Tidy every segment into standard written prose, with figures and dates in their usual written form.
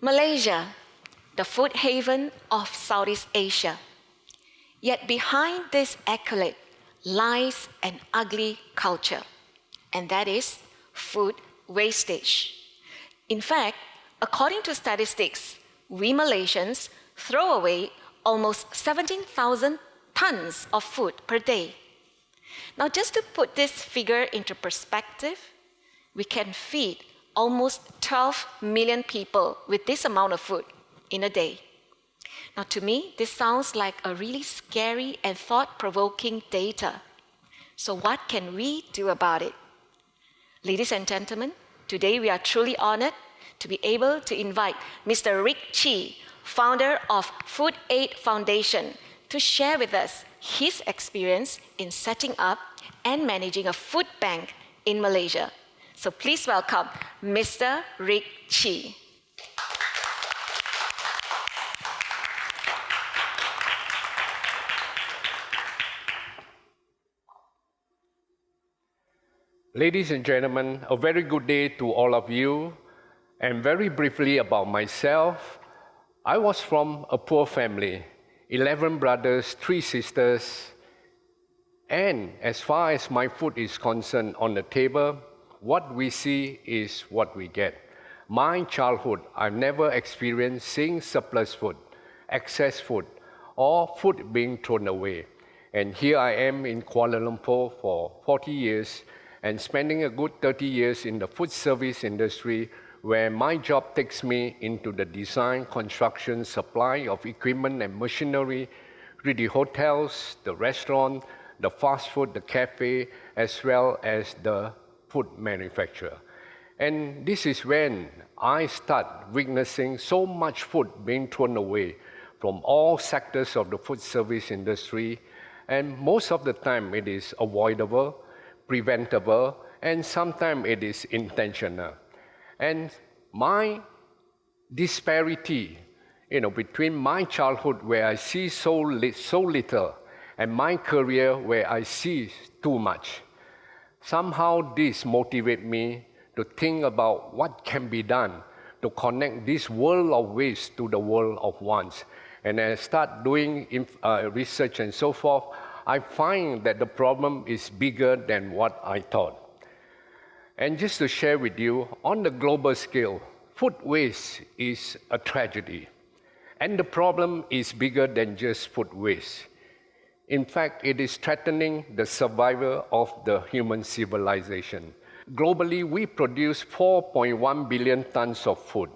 Malaysia, the food haven of Southeast Asia. Yet behind this accolade lies an ugly culture, and that is food wastage. In fact, according to statistics, we Malaysians throw away almost 17,000 tons of food per day. Now, just to put this figure into perspective, we can feed almost 12 million people with this amount of food in a day. Now, to me, this sounds like a really scary and thought-provoking data. So what can we do about it? Ladies and gentlemen, today we are truly honored to be able to invite Mr. Chee, founder of Food Aid Foundation, to share with us his experience in setting up and managing a food bank in Malaysia. So please welcome Mr. Chee. Ladies and gentlemen, a very good day to all of you. And very briefly about myself, I was from a poor family, 11 brothers, 3 sisters. And as far as my food is concerned on the table, what we see is what we get. My childhood, I've never experienced seeing surplus food, excess food, or food being thrown away. And here I am in Kuala Lumpur for 40 years and spending a good 30 years in the food service industry, where my job takes me into the design, construction, supply of equipment and machinery to the hotels, the restaurant, the fast food, the cafe, as well as the food manufacturer. And this is when I start witnessing so much food being thrown away from all sectors of the food service industry. And most of the time it is avoidable, preventable, and sometimes it is intentional. And my disparity, between my childhood where I see so little and my career where I see too much, somehow this motivates me to think about what can be done to connect this world of waste to the world of wants. And as I start doing research and so forth, I find that the problem is bigger than what I thought. And just to share with you, on the global scale, food waste is a tragedy. And the problem is bigger than just food waste. In fact, it is threatening the survival of the human civilization. Globally, we produce 4.1 billion tons of food.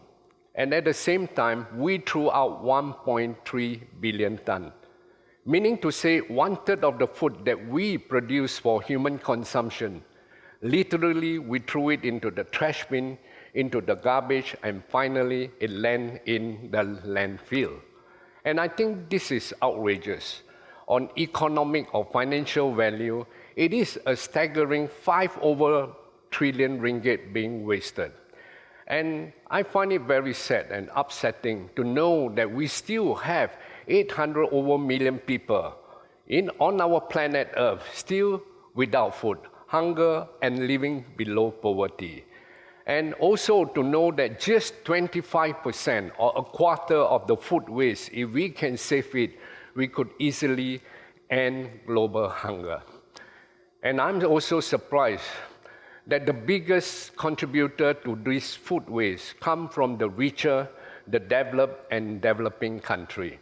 And at the same time, we threw out 1.3 billion tons. Meaning to say, 1/3 of the food that we produce for human consumption, literally we threw it into the trash bin, into the garbage, and finally it landed in the landfill. And I think this is outrageous. On economic or financial value, it is a staggering 5 over trillion ringgit being wasted. And I find it very sad and upsetting to know that we still have 800 over million people on our planet Earth still without food, hunger, and living below poverty. And also to know that just 25% or a quarter of the food waste, if we can save it, we could easily end global hunger. And I'm also surprised that the biggest contributor to this food waste come from the richer, the developed and developing countries.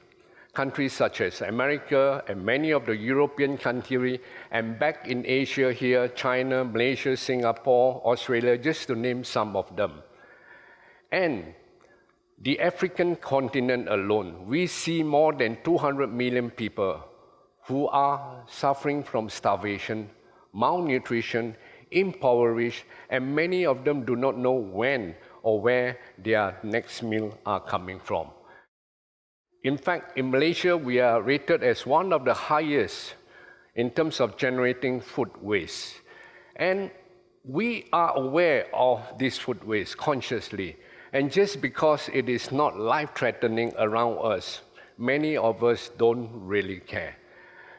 Countries such as America and many of the European countries, and back in Asia here, China, Malaysia, Singapore, Australia, just to name some of them. And the African continent alone, we see more than 200 million people who are suffering from starvation, malnutrition, impoverished, and many of them do not know when or where their next meal are coming from. In fact, in Malaysia, we are rated as one of the highest in terms of generating food waste. And we are aware of this food waste consciously. And just because it is not life-threatening around us, many of us don't really care.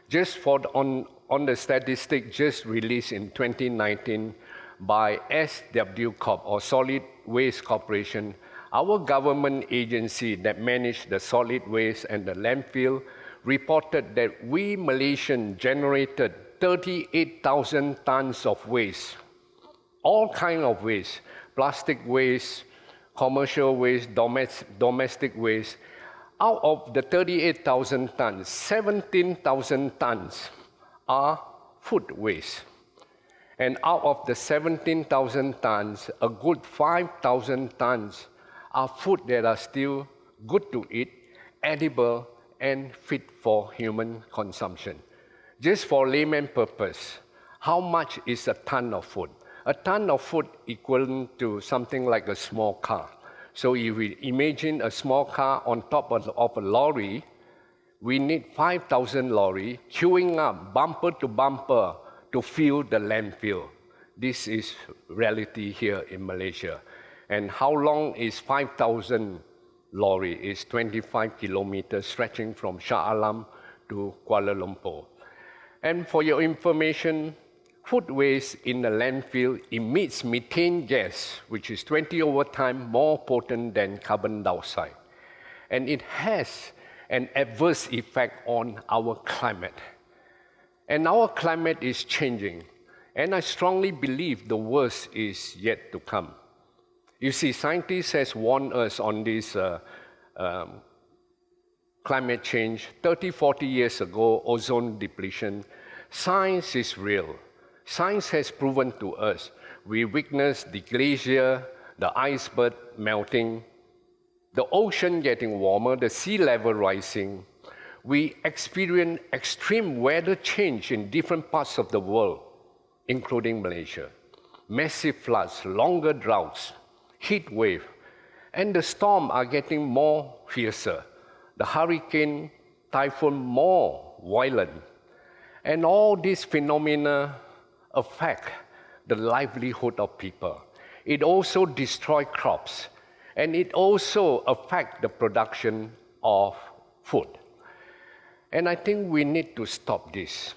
Just on the statistic just released in 2019 by SW Corp or Solid Waste Corporation, Our government agency that manage the solid waste and the landfill reported that we Malaysians generated 38,000 tons of waste, all kinds of waste, plastic waste, commercial waste, domestic waste. Out of the 38,000 tons, 17,000 tons are food waste. And out of the 17,000 tons, a good 5,000 tons are food that are still good to eat, edible, and fit for human consumption. Just for layman purpose, how much is a ton of food? A ton of food equivalent to something like a small car. So if we imagine a small car on top of a lorry, we need 5,000 lorry queuing up bumper to bumper to fill the landfill. This is reality here in Malaysia. And how long is 5,000 lorry? It's 25 kilometers stretching from Shah Alam to Kuala Lumpur. And for your information, food waste in the landfill emits methane gas, which is 20 over time more potent than carbon dioxide. And it has an adverse effect on our climate. And our climate is changing. And I strongly believe the worst is yet to come. You see, scientists have warned us on this climate change 30, 40 years ago, ozone depletion. Science is real. Science has proven to us. We witnessed the glacier, the iceberg melting, the ocean getting warmer, the sea level rising. We experience extreme weather change in different parts of the world, including Malaysia. Massive floods, longer droughts, heat wave, and the storms are getting more fiercer. The hurricane, typhoon more violent. And all these phenomena affect the livelihood of people. It also destroys crops, and it also affects the production of food. And I think we need to stop this.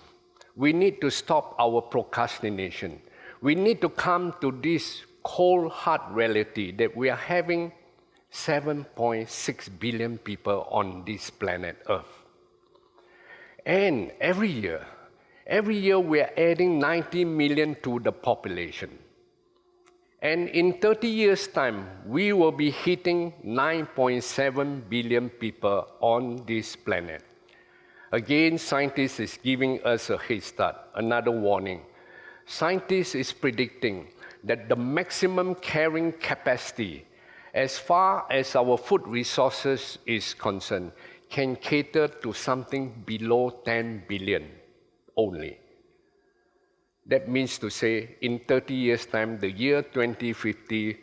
We need to stop our procrastination. We need to come to this cold, hard reality that we are having 7.6 billion people on this planet Earth. And every year we are adding 90 million to the population. And in 30 years' time, we will be hitting 9.7 billion people on this planet. Again, scientists is giving us a head start, another warning. Scientists is predicting that the maximum carrying capacity, as far as our food resources is concerned, can cater to something below 10 billion only. That means to say, in 30 years' time, the year 2050,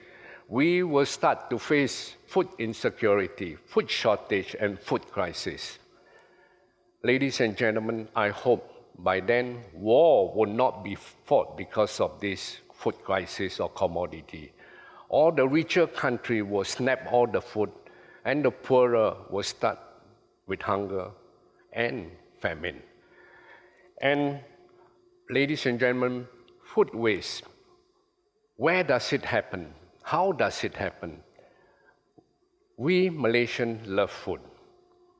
we will start to face food insecurity, food shortage, and food crisis. Ladies and gentlemen, I hope by then war will not be fought because of this food crisis or commodity. All the richer country will snap all the food, and the poorer will start with hunger and famine. And ladies and gentlemen, food waste, where does it happen? How does it happen? We Malaysians love food,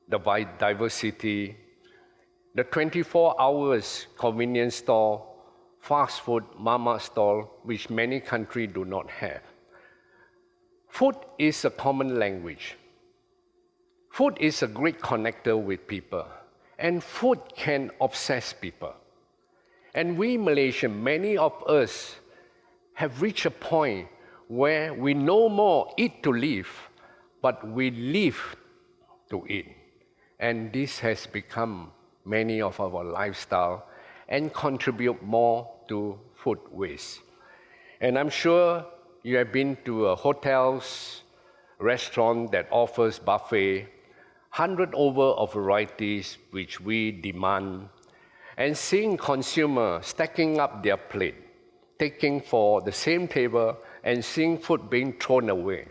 the diversity, the 24 hours convenience store, fast food, mama store, which many countries do not have. Food is a common language. Food is a great connector with people, and food can obsess people. And we Malaysians, many of us, have reached a point where we no more eat to live, but we live to eat. And this has become many of our lifestyle and contribute more to food waste. And I'm sure you have been to a hotels, restaurant that offers buffet, 100 over of varieties which we demand, and seeing consumers stacking up their plate, taking for the same table, and seeing food being thrown away.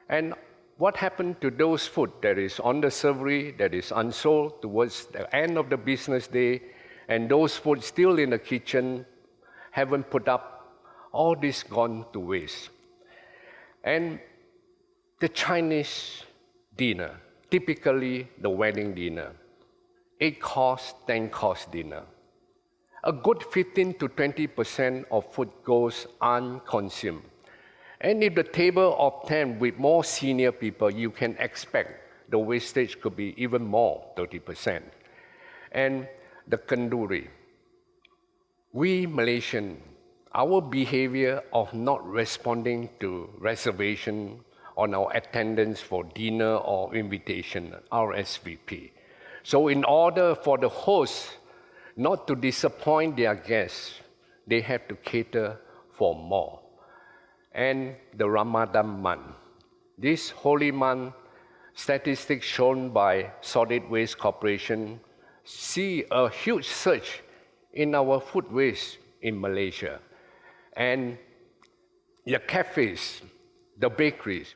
And what happened to those food that is on the servery, that is unsold towards the end of the business day, and those food still in the kitchen, haven't put up, all this gone to waste. And The Chinese dinner, typically the wedding dinner, 8-course, 10-course dinner. A good 15 to 20% of food goes unconsumed. And if the table of 10 with more senior people, you can expect the wastage could be even more, 30%. And the kanduri. We Malaysians, our behavior of not responding to reservation on our attendance for dinner or invitation, RSVP. So in order for the host not to disappoint their guests, they have to cater for more. And the Ramadan month. This holy month, statistics shown by Solid Waste Corporation see a huge surge in our food waste in Malaysia. And the cafes, the bakeries,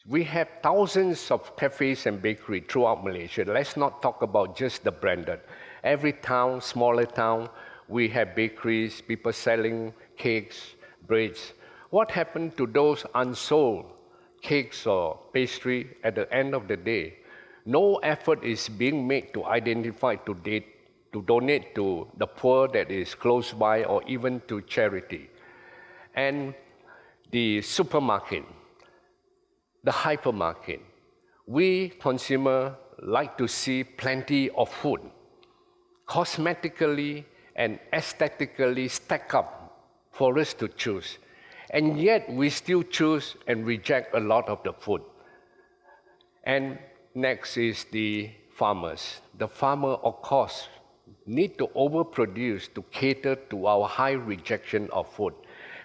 we have thousands of cafes and bakeries throughout Malaysia. Let's not talk about just the branded. Every town, smaller town, we have bakeries, people selling cakes, breads. What happened to those unsold cakes or pastry at the end of the day? No effort is being made to identify, to donate to the poor that is close by or even to charity. And the supermarket, the hypermarket, we consumers like to see plenty of food, cosmetically and aesthetically stacked up for us to choose. And yet we still choose and reject a lot of the food. And next is the farmers. The farmer, of course, need to overproduce to cater to our high rejection of food.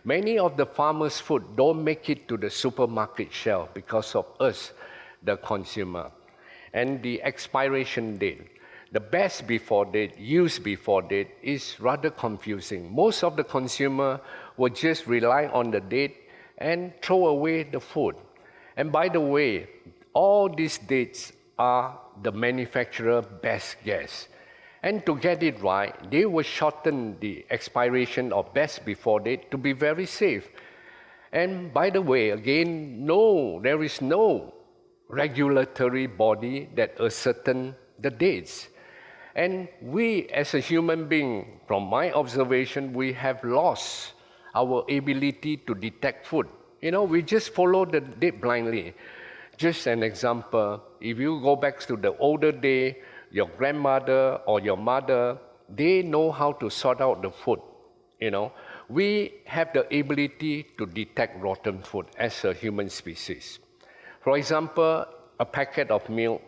Many of the farmers' food don't make it to the supermarket shelf because of us, the consumer. And the expiration date, the best before date, use before date is rather confusing. Most of the consumer will just rely on the date and throw away the food. And by the way, all these dates are the manufacturer's best guess. And to get it right, they will shorten the expiration of best before date to be very safe. And by the way, again, no, there is no regulatory body that ascertain the dates. And we, as a human being, from my observation, we have lost our ability to detect food. You know, we just follow the date blindly. Just an example, if you go back to the older day, your grandmother or your mother, they know how to sort out the food. You know, we have the ability to detect rotten food as a human species. For example, a packet of milk,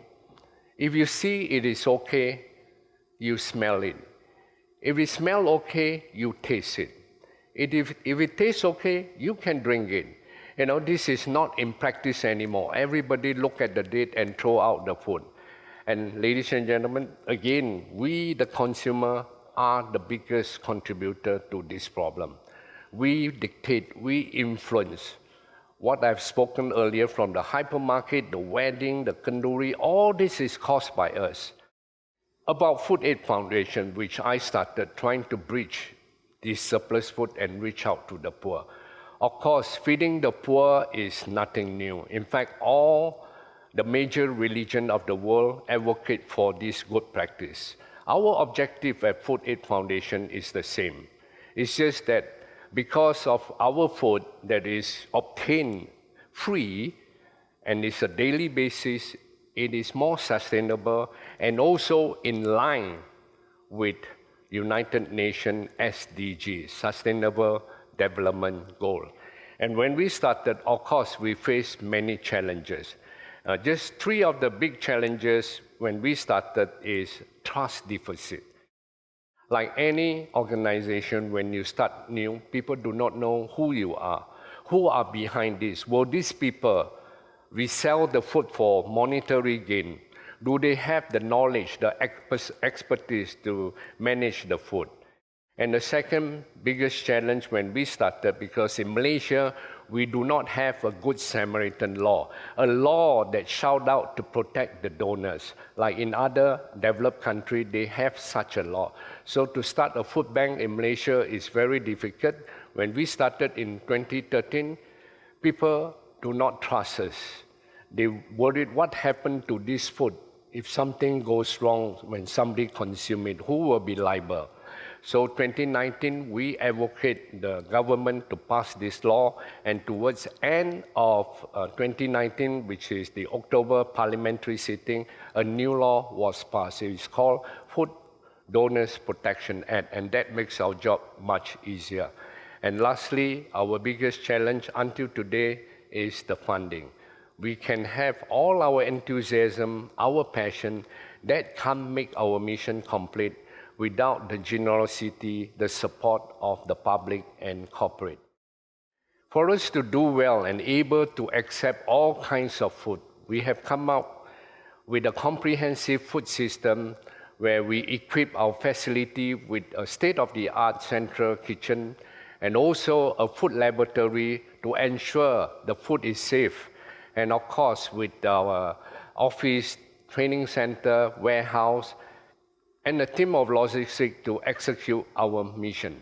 if you see it is okay, you smell it. If it smells okay, you taste it. If it tastes okay, you can drink it. You know, this is not in practice anymore. Everybody look at the date and throw out the food. And ladies and gentlemen, again, we, the consumer, are the biggest contributor to this problem. We dictate, we influence. What I've spoken earlier from the hypermarket, the wedding, the kanduri, all this is caused by us. About Food Aid Foundation, which I started trying to bridge this surplus food and reach out to the poor. Of course, feeding the poor is nothing new. In fact, all the major religions of the world advocate for this good practice. Our objective at Food Aid Foundation is the same. It's just that because of our food that is obtained free and it's a daily basis, it is more sustainable and also in line with United Nations SDG, Sustainable Development Goal. And when we started, of course, we faced many challenges. Just three of the big challenges when we started is trust deficit. Like any organization, when you start new, people do not know who you are behind this. Will these people resell the food for monetary gain? Do they have the knowledge, the expertise to manage the food? And the second biggest challenge when we started, because in Malaysia, we do not have a Good Samaritan law, a law that shout out to protect the donors. Like in other developed countries, they have such a law. So to start a food bank in Malaysia is very difficult. When we started in 2013, people do not trust us. They worried what happened to this food. If something goes wrong when somebody consumes it, who will be liable? So 2019, we advocate the government to pass this law, and towards end of 2019, which is the October parliamentary sitting, a new law was passed. It's called Food Donors Protection Act, and that makes our job much easier. And lastly, our biggest challenge until today is the funding. We can have all our enthusiasm, our passion, that can't make our mission complete without the generosity, the support of the public and corporate. For us to do well and able to accept all kinds of food, we have come up with a comprehensive food system where we equip our facility with a state-of-the-art central kitchen and also a food laboratory to ensure the food is safe. And of course, with our office, training center, warehouse, and a team of logistics to execute our mission.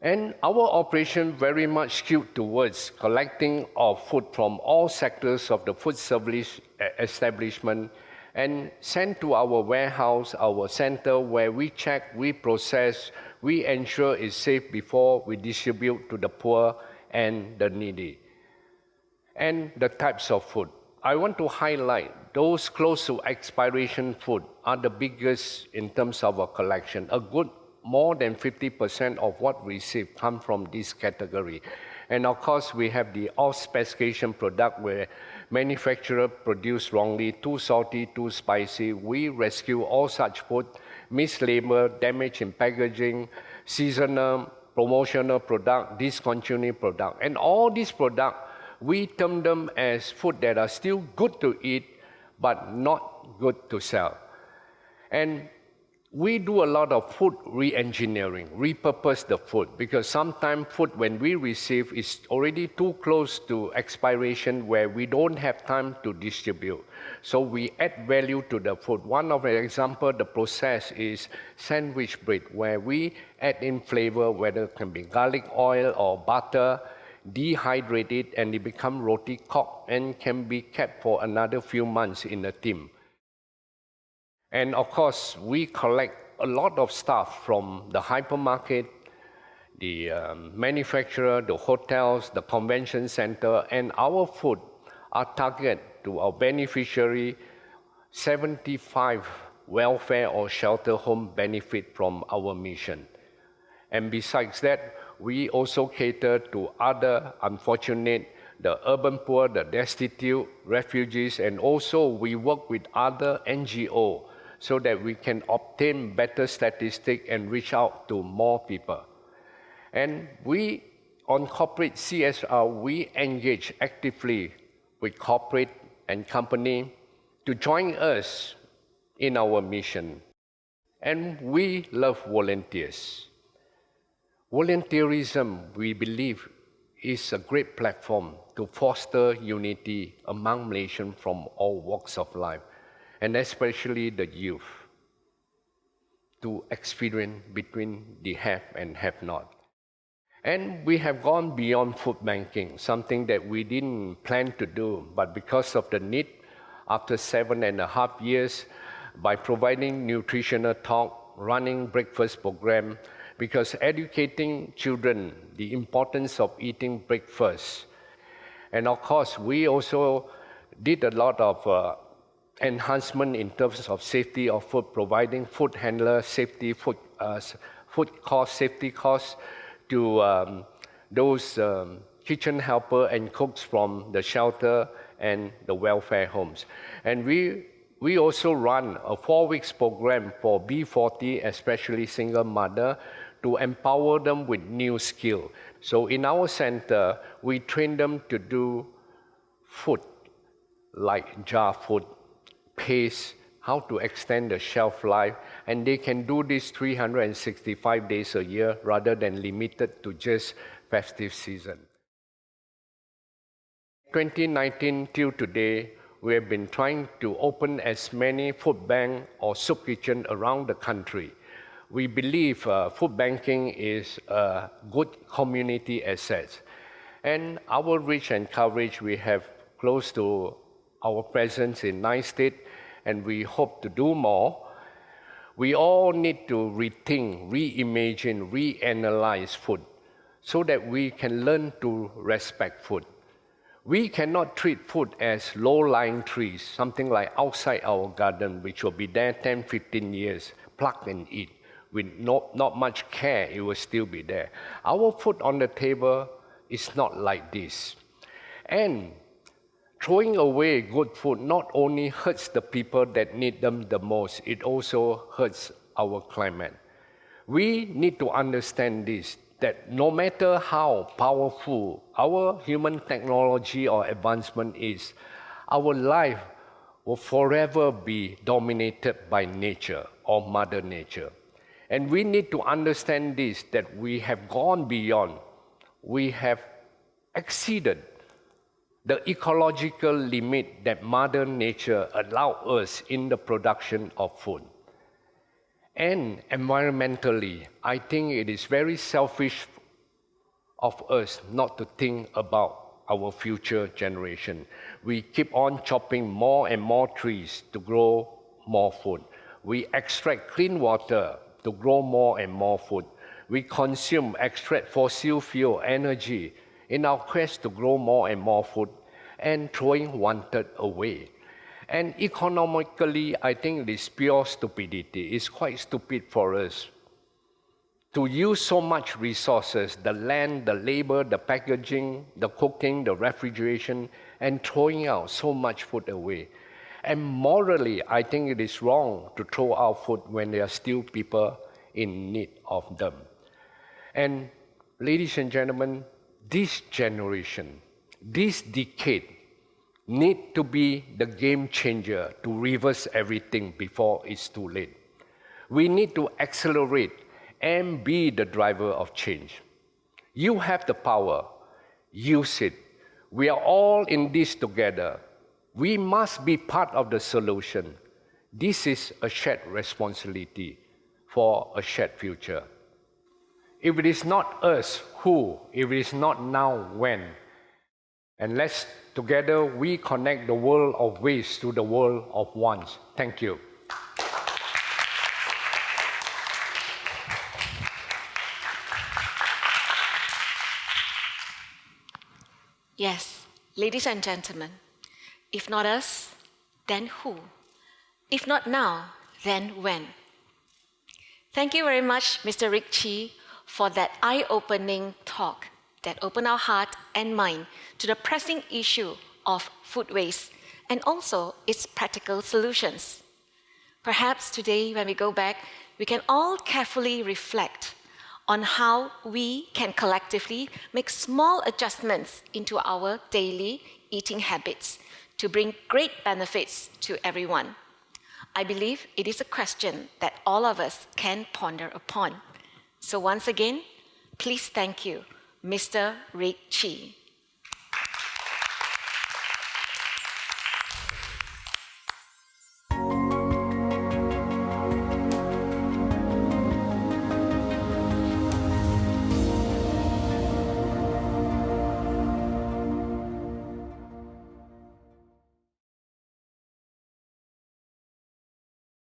And our operation very much skewed towards collecting of food from all sectors of the food service establishment and sent to our warehouse, our center, where we check, we process, we ensure it's safe before we distribute to the poor and the needy. And the types of food. I want to highlight those close to expiration food are the biggest in terms of our collection. A good more than 50% of what we receive come from this category. And of course, we have the off-specification product where manufacturer produce wrongly, too salty, too spicy. We rescue all such food, mislabeled, damage in packaging, seasonal, promotional product, discontinued product. And all these products, we term them as food that are still good to eat, but not good to sell. And we do a lot of food re-engineering, repurpose the food, because sometimes food when we receive is already too close to expiration where we don't have time to distribute. So we add value to the food. One of the example, the process is sandwich bread, where we add in flavor, whether it can be garlic oil or butter, dehydrate it, and it become roti coq and can be kept for another few months in a tin. And of course, we collect a lot of stuff from the hypermarket, the manufacturer, the hotels, the convention center, and our food are targeted to our beneficiary. 75 welfare or shelter home benefit from our mission. And besides that, we also cater to other unfortunate, the urban poor, the destitute, refugees, and also we work with other NGO so that we can obtain better statistics and reach out to more people. And we, on corporate CSR, we engage actively with corporate and company to join us in our mission. And we love volunteers. Volunteerism, we believe, is a great platform to foster unity among Malaysians from all walks of life, and especially the youth, to experience between the have and have not. And we have gone beyond food banking, something that we didn't plan to do, but because of the need, after 7.5 years, by providing nutritional talk, running breakfast program, because educating children the importance of eating breakfast. And of course, we also did a lot of enhancement in terms of safety of food, providing food handler safety, food cost, safety costs to those kitchen helper and cooks from the shelter and the welfare homes. And we also run a 4-week program for B40, especially single mother, to empower them with new skill. So in our center, we train them to do food, like jar food, paste, how to extend the shelf life, and they can do this 365 days a year rather than limited to just festive season. 2019 till today, we have been trying to open as many food bank or soup kitchen around the country. We believe food banking is a good community asset. And our reach and coverage, we have close to our presence in 9 states, and we hope to do more. We all need to rethink, reimagine, reanalyze food so that we can learn to respect food. We cannot treat food as low-lying trees, something like outside our garden, which will be there 10, 15 years, pluck and eat. With not much care, it will still be there. Our food on the table is not like this. And throwing away good food not only hurts the people that need them the most, it also hurts our climate. We need to understand this, that no matter how powerful our human technology or advancement is, our life will forever be dominated by nature or Mother Nature. And we need to understand this, that we have gone beyond, we have exceeded the ecological limit that Mother Nature allowed us in the production of food. And environmentally, I think it is very selfish of us not to think about our future generation. We keep on chopping more and more trees to grow more food. We extract clean water to grow more and more food. We extract fossil fuel energy in our quest to grow more and more food, and throwing 1/3 away. And economically, I think it is pure stupidity. It's quite stupid for us to use so much resources, the land, the labor, the packaging, the cooking, the refrigeration, and throwing out so much food away. And morally, I think it is wrong to throw out food when there are still people in need of them. And ladies and gentlemen, this generation, this decade, need to be the game changer to reverse everything before it's too late. We need to accelerate and be the driver of change. You have the power, use it. We are all in this together. We must be part of the solution. This is a shared responsibility for a shared future. If it is not us, who? If it is not now, when? And let's together we connect the world of waste to the world of wants. Thank you. Yes, ladies and gentlemen, if not us, then who? If not now, then when? Thank you very much, Mr. Rick Chee, for that eye-opening talk that opened our heart and mind to the pressing issue of food waste and also its practical solutions. Perhaps today, when we go back, we can all carefully reflect on how we can collectively make small adjustments into our daily eating habits to bring great benefits to everyone. I believe it is a question that all of us can ponder upon. So once again, please thank you, Mr. Rick Chee.